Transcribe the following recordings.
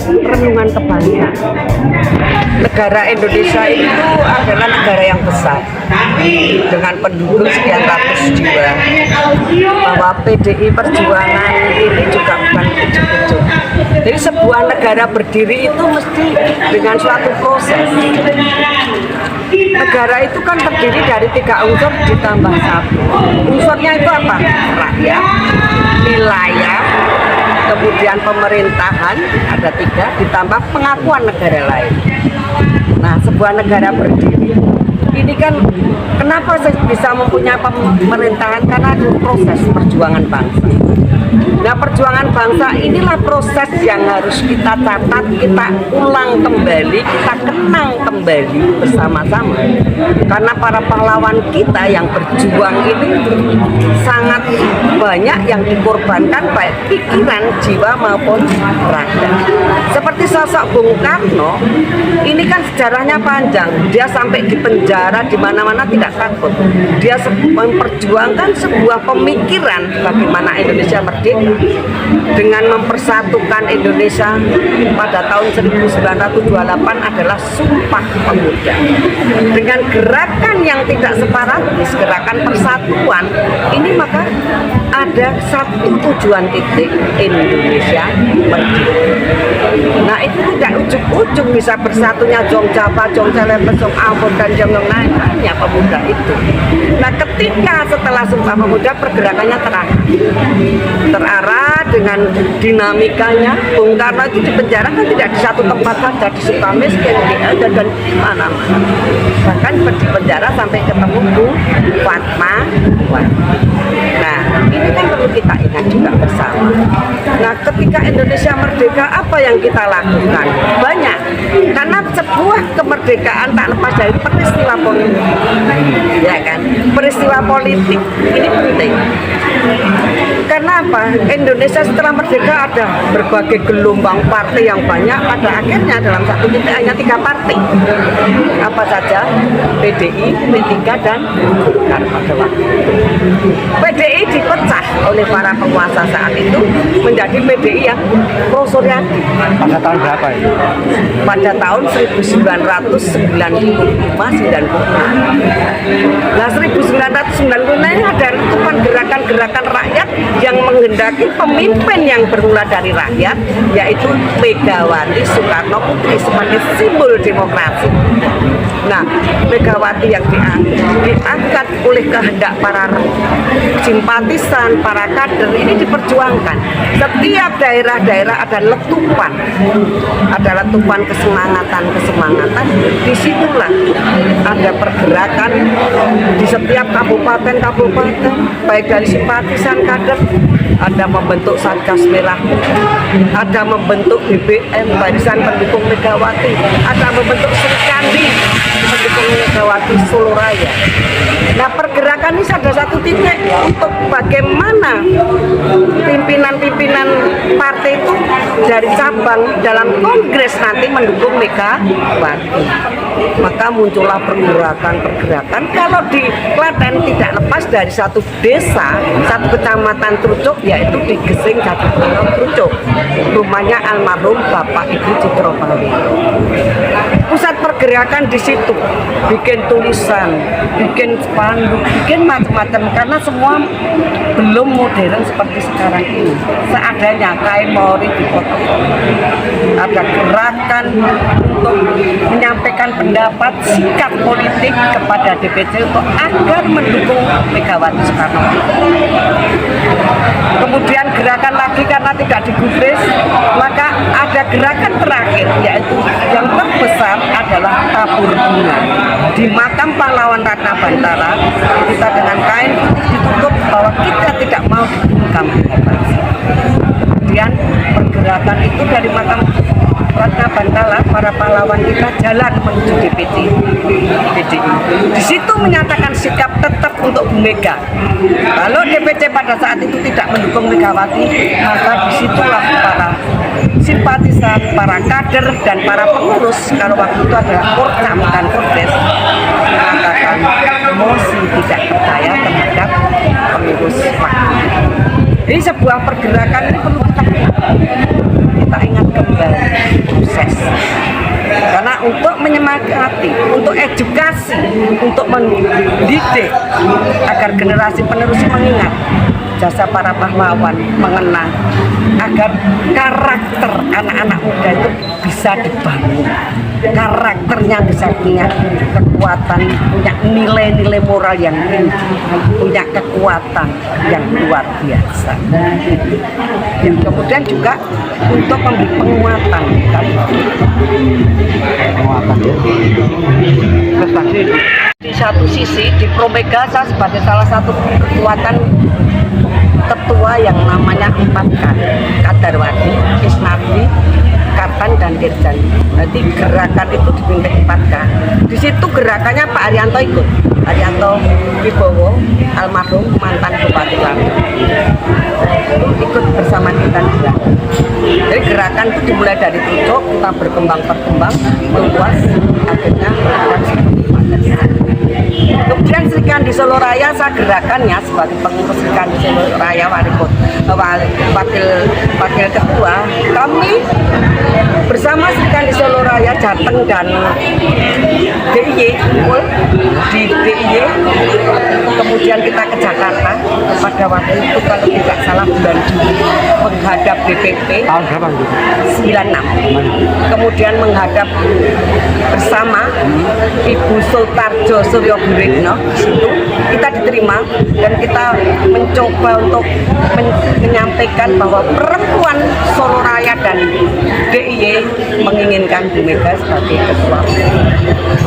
renungan kebangsaan. Negara Indonesia itu adalah negara yang besar dengan penduduk sekian ratus jiwa. Bahwa PDI Perjuangan ini juga bukan ujuk-ujuk. Jadi sebuah negara berdiri itu mesti dengan suatu proses. Negara itu kan terdiri dari 3 unsur ditambah 1. Unsurnya itu apa? Rakyat, wilayah, kemudian pemerintahan, ada 3, ditambah pengakuan negara lain. Nah, sebuah negara berdiri ini kan kenapa bisa mempunyai pemerintahan? Karena ada proses perjuangan bangsa. Nah, perjuangan bangsa inilah proses yang harus kita catat, kita ulang kembali, kita kenang kembali bersama-sama. Karena para pahlawan kita yang berjuang ini sangat banyak yang dikorbankan, baik pikiran, jiwa maupun raga. Seperti sosok Bung Karno, ini kan sejarahnya panjang. Dia sampai di penjara di mana-mana tidak takut. Dia memperjuangkan sebuah pemikiran bagaimana Indonesia merdeka dengan mempersatukan Indonesia pada tahun 1928 adalah Sumpah Pemuda. Dengan gerakan yang tidak separatis, gerakan persatuan ini, maka ada satu tujuan titik, Indonesia merdeka. Nah, itu tidak ujuk-ujuk bisa bersatunya Jong Java, Jong Celebes, Jong Ambon, dan Jong yang lainnya pemuda itu. Nah, ketika setelah Sumpah Pemuda pergerakannya terarah dengan dinamikanya. Bung Karno itu di penjara kan tidak di satu tempat saja, di Sukamiskin, di Ada, dan di mana-mana. Bahkan di penjara sampai ketemu Bu Fatmawati. Nah, ini kan perlu kita ingat juga bersama. Nah, ketika Indonesia merdeka, apa yang kita lakukan? Banyak. Karena sebuah kemerdekaan tak lepas dari peristiwa politik. Ya kan? Peristiwa politik ini penting. Karena apa? Indonesia setelah merdeka ada berbagai gelombang partai yang banyak. Pada akhirnya dalam satu titik hanya 3 partai. Apa saja? PDI, P3, dan Golkar pada waktu itu. PDI dipecah oleh para penguasa saat itu menjadi PDI yang pro Suryadi. Pada tahun berapa itu? Pada tahun 1995-96. Nah, 1995 ini ada letupan gerakan-gerakan rakyat yang menghendaki pemimpin yang bermula dari rakyat, yaitu Megawati Soekarno Putri sebagai simbol demokrasi. Nah, Megawati yang diangkat oleh kehendak para simpatisan, para kader ini diperjuangkan. Setiap daerah-daerah ada letupan kesemangatan. Disitulah ada pergerakan di setiap kabupaten, baik dari simpatisan kader, ada membentuk Satgas Merah, ada membentuk BBM, Barisan Pendukung Megawati, ada membentuk Serikandi pendukung Megawati Solo Raya. Nah, pergerakan ini ada satu titik untuk bagaimana pimpinan-pimpinan partai itu dari cabang dalam kongres nanti mendukung Megawati. Maka muncullah pergerakan. Kalau di Klaten tidak lepas dari satu desa, satu kecamatan Trucuk, yaitu di Gesing Jatiprono Trucuk, rumahnya almarhum Bapak Ibu Citrobawiro. Pusat pergerakan di situ, bikin tulisan, bikin spanduk, bikin macam-macam, karena semua belum modern seperti sekarang ini. Seadanya kain mori dipotong. Ada gerakan untuk menyampaikan pendapat, sikap politik kepada DPC untuk agar mendukung Megawati Soekarno Putri. Kemudian gerakan lagi karena tidak digubris, maka ada gerakan terakhir, yaitu yang terbesar adalah tabur bunga di makam pahlawan Ratna Bantara. Kita dengan kain ditutup bahwa kita tidak mau dibungkam. Kemudian pergerakan itu dari makam Ratna Bantala, para pahlawan kita jalan menuju DPD. Di situ menyatakan sikap tetap untuk Bu Mega. Kalau DPC pada saat itu tidak mendukung Megawati, maka disitulah para simpatisan, para kader, dan para pengurus, kalau waktu itu adalah Porcam dan Pordes, mengatakan mosi tidak percaya terhadap pengurus waktu itu. Jadi sebuah pergerakan ini perlu kita ingat generasi untuk mendidik agar generasi penerus mengingat jasa para pahlawan, mengenang agar karakter anak-anak muda itu bisa dibangun, karakternya bisa punya kekuatan, punya nilai-nilai moral yang tinggi, punya kekuatan yang luar biasa. Dan kemudian juga untuk memberi penguatan prestasi. Di satu sisi di Promega saya sebagai salah satu kekuatan ketua yang namanya 4K, Kadarwadi, Isnardi, Kartan, dan Dirjan. Jadi gerakan itu dipimpin 4K. Di situ gerakannya Pak Arianto ikut. Arianto Wibowo, almarhum mantan Bupati Lampung, ikut bersama kita juga. Jadi gerakan itu dimulai dari Pucuk, kita berkembang meluas, akhirnya kemudian Serikandi Solo Raya saya gerakannya sebagai pengurus Serikandi Solo Raya wakil ketua. Kami bersama Serikandi Solo Raya Jateng dan DIY di DIY, kemudian kita ke Jakarta pada waktu itu kalau tidak salah bulan Juli menghadap BPP tahun berapa itu? 96. Kemudian menghadap bersama Ibu Sultarjo Suryo Buretno. Di situ kita diterima dan kita mencoba untuk menyampaikan bahwa perempuan Solo Raya dan DIY menginginkan Bu Mega sebagai ketua.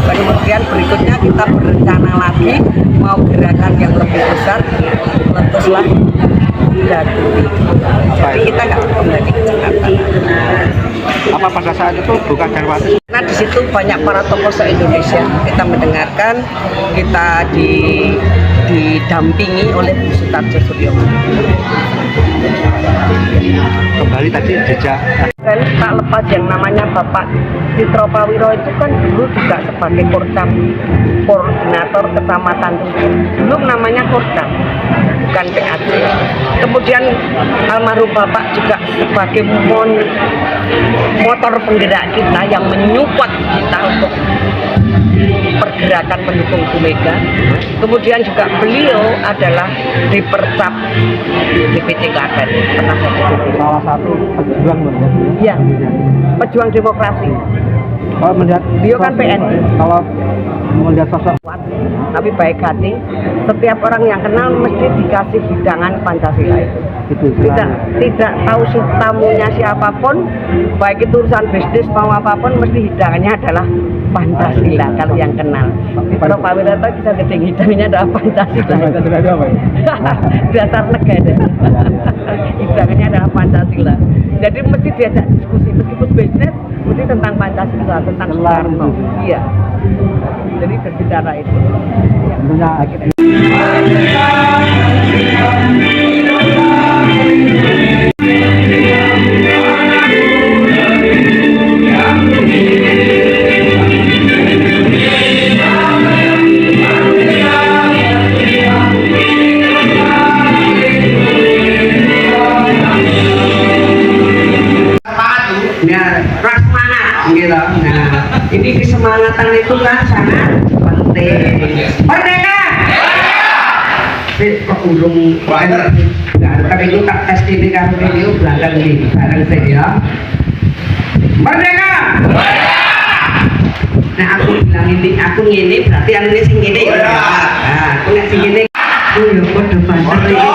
Kemudian berikutnya kita berencana lagi mau gerakan yang lebih besar, letuslah Daduri. Jadi kita nggak kembali ke Jakarta. Apa pada saat itu bukan Darwati? Nah di situ banyak para tokoh se-Indonesia. Kita mendengarkan, kita didampingi oleh Bu Sutarjo Suryo. Kembali tadi jejak. Dan tak lepas yang namanya Bapak Citro Pawiro itu kan dulu juga sebagai Korcam, koordinator kecamatan itu. Dulu namanya Korcam, bukan PAC. Kemudian almarhum Bapak juga sebagai motor penggerak kita yang menyupport kita untuk pergerakan mendukung Bu Mega. Kemudian juga beliau adalah dipercap DPC Klaten, pernah Salah satu pejuang ya, pejuang demokrasi. Kalau melihat Beliau kan PNI. Kalau melihat sosok tapi baik hati, setiap orang yang kenal mesti dikasih hidangan Pancasila itu. Tidak tahu tamunya siapapun, baik itu urusan bisnis mau apapun, mesti hidangannya adalah Pancasila kalau yang kenal. Kalau Pak Wiranto kita gedeng hidangannya adalah Pancasila. Dasar negara. Hidangannya adalah Pancasila. Jadi mesti diajak diskusi, meskipun bisnis mesti tentang Pancasila, tentang Soekarno. Iya. Jadi berbicara itu. Ini kesemangatan itu kan sangat penting. Merdeka! Kok urung tapi itu tak tes ini kan video belakang ini bareng saya. Merdeka! Nah aku bilang ini, aku ngini berarti anu ini sing ngini ya. Nah aku nek sing ngini aku ya padha banter iki.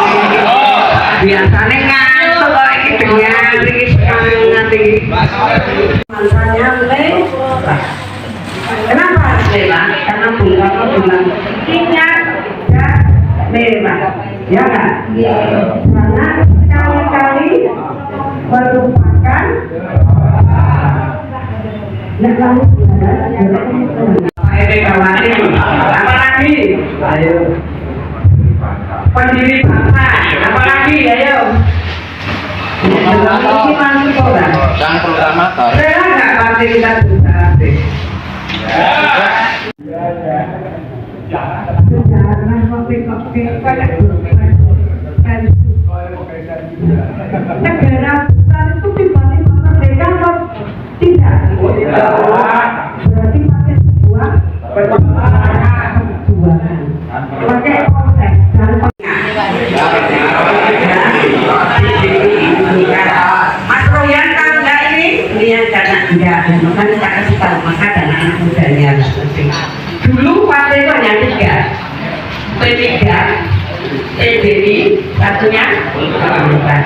Biasane ngantuk kok iki dengar iki semangat iki. Mansanya kenapa Lela? Karena Bung Karno bilang ingat dan Lela, ya kan? Jangan sekali-kali melupakan. Nah lalu apa lagi? Ayo. Pendiri bangsa, apa lagi? Ayo. Sang proklamator. Saya nggak pasti kita berusaha. Negara besar itu tiba-tiba merdeka atau tidak? Berarti masih sebuah karena enggak ada, makanya tak kasih tahu maka dan anak mudanya. Dulu partai itu hanya 3, P3, PDI, satunya Kalimantan.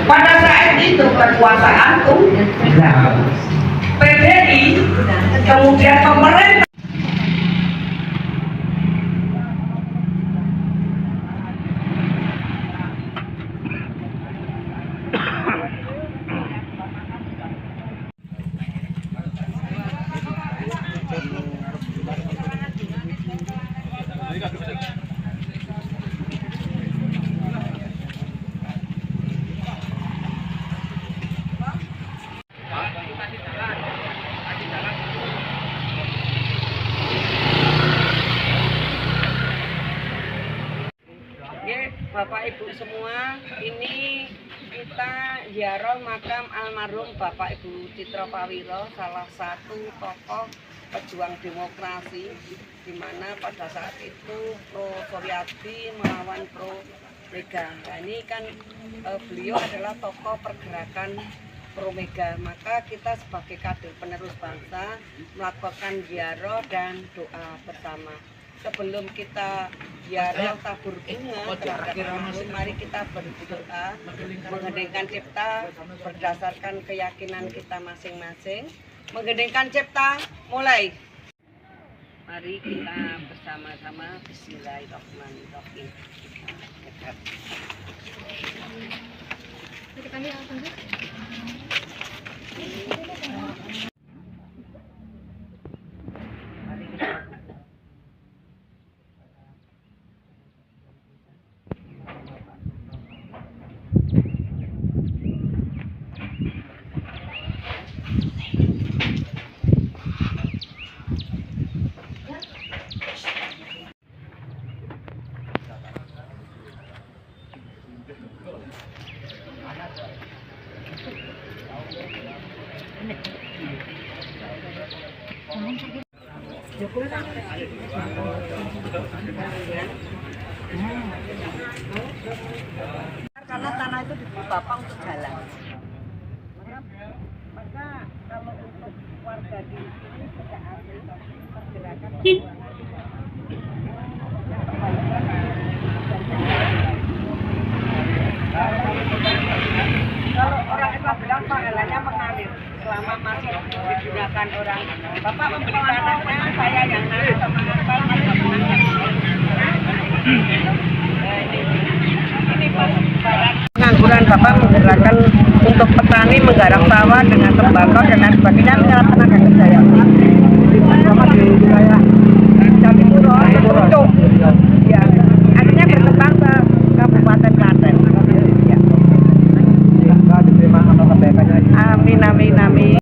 Pada saat itu kekuasaan tuh PDI, kemudian pemerintah. Bapak Ibu semua, ini kita ziarah makam almarhum Bapak Ibu Citra Pawiro, salah satu tokoh pejuang demokrasi, di mana pada saat itu pro Suryadi melawan pro Mega. Nah, ini kan beliau adalah tokoh pergerakan pro Mega, maka kita sebagai kader penerus bangsa melakukan ziarah dan doa bersama. Sebelum kita ziarah tabur bunga terhadap almarhum, mari kita berdoa menghendingkan cipta berdasarkan keyakinan kita masing-masing. Menghendingkan cipta, mulai. Mari kita bersama-sama Bismillahirrahmanirrahim. Karena tanah itu diberi Bapak untuk jalan. Maka kalau untuk warga di sini sejak asli pergerakan kalau orang itu bilang pahalanya mengalir selama masih digunakan orang. Bapak membeli tanahnya, saya yang nanti sama Bapak pengangguran Bapak menggerakkan untuk petani menggarap sawah dengan tembakau dan lain sebagainya menyerap tenaga kerja yang